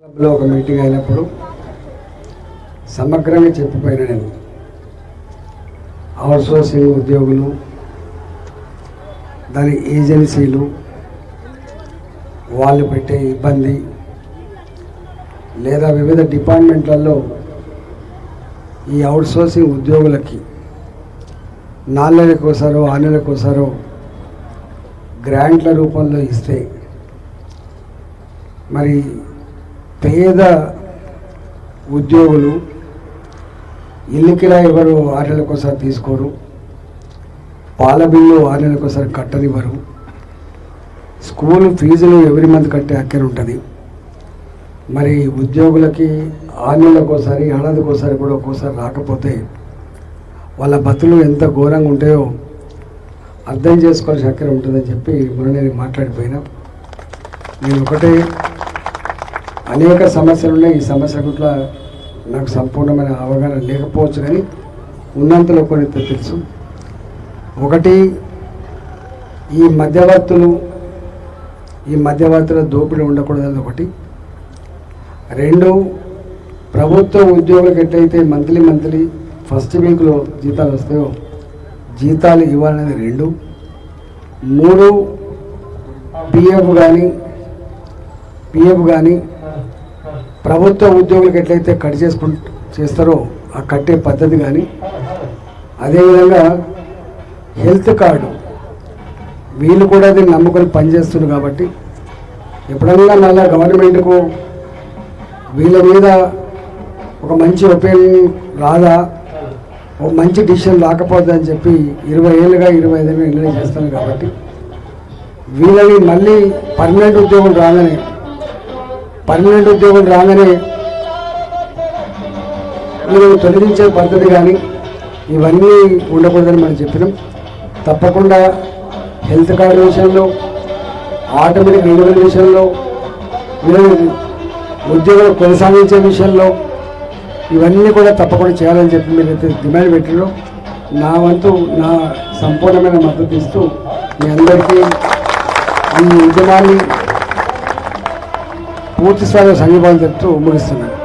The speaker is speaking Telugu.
ఒక మీటింగ్ అయినప్పుడు సమగ్రంగా చెప్పిపోయిన నేను అవుట్సోర్సింగ్ ఉద్యోగులు, దాని ఏజెన్సీలు, వాళ్ళు పెట్టే ఇబ్బంది, లేదా వివిధ డిపార్ట్మెంట్లలో ఈ అవుట్సోర్సింగ్ ఉద్యోగులకి 4 నెలలకోసారో 6 నెలలకోసారో గ్రాంట్ల రూపంలో ఇస్తే మరి పేద ఉద్యోగులు ఇల్లు కిరాయి ఎవరు 6 నెలలకోసారి తీసుకోరు, పాల బిల్లు 6 నెలలకోసారి కట్టనివ్వరు, స్కూల్ ఫీజులు ఎవ్రీ మంత్ కట్టే అక్కర ఉంటుంది. మరి ఉద్యోగులకి 6 నెలలకోసారి ఏడాదికోసారి కూడా ఒక్కోసారి రాకపోతే వాళ్ళ బతులు ఎంత ఘోరంగా ఉంటాయో అర్థం చేసుకోవాల్సిన అక్కర ఉంటుందని చెప్పి మొన్న నేను మాట్లాడిపోయినా. నేను ఒకటే, అనేక సమస్యలు ఉన్నాయి. ఈ సమస్య గుట్ల నాకు సంపూర్ణమైన అవగాహన లేకపోవచ్చు, కానీ ఉన్నంతలో కొన్ని తెలుసు. ఒకటి, ఈ మధ్యవర్తుల దోపిడీ ఉండకూడదని ఒకటి. 2, ప్రభుత్వ ఉద్యోగులకు ఎట్లయితే మంత్లీ ఫస్ట్ వీక్లో జీతాలు వస్తాయో జీతాలు ఇవ్వాలనేది 2. 3, పిఎఫ్ కానీ ప్రభుత్వ ఉద్యోగులకు ఎట్లయితే కట్ చేస్తారో ఆ కట్టే పద్ధతి కానీ, అదేవిధంగా హెల్త్ కార్డు వీళ్ళు కూడా అది నమ్ముకొని పనిచేస్తున్నారు కాబట్టి ఎప్పుడన్నా మళ్ళీ గవర్నమెంట్కు వీళ్ళ మీద ఒక మంచి ఒపీనియన్ రాదా, ఒక మంచి డిసిషన్ రాకపోద్ది అని చెప్పి 20 ఏళ్ళుగా 25 ఏళ్ళు నిర్ణయం చేస్తాను. కాబట్టి వీళ్ళని మళ్ళీ పర్మనెంట్ ఉద్యోగులు రాగానే వీళ్ళని తొలగించే పద్ధతి కానీ ఇవన్నీ ఉండకూడదని మనం చెప్పినాం. తప్పకుండా హెల్త్ కార్డు విషయంలో, ఆటోమేటిక్ రెన్యువల్ విషయంలో, వీళ్ళని ఉద్యోగులు కొనసాగించే విషయంలో ఇవన్నీ కూడా తప్పకుండా చేయాలని చెప్పి మీరైతే డిమాండ్ పెట్టారో నా వంతు నా సంపూర్ణమైన మద్దతు ఇస్తూ మీ అందరికీ ఈ ఉద్యమాన్ని పూర్తి స్థాయిలో సంఘీభావం చెప్తూ ముగిస్తున్నాను.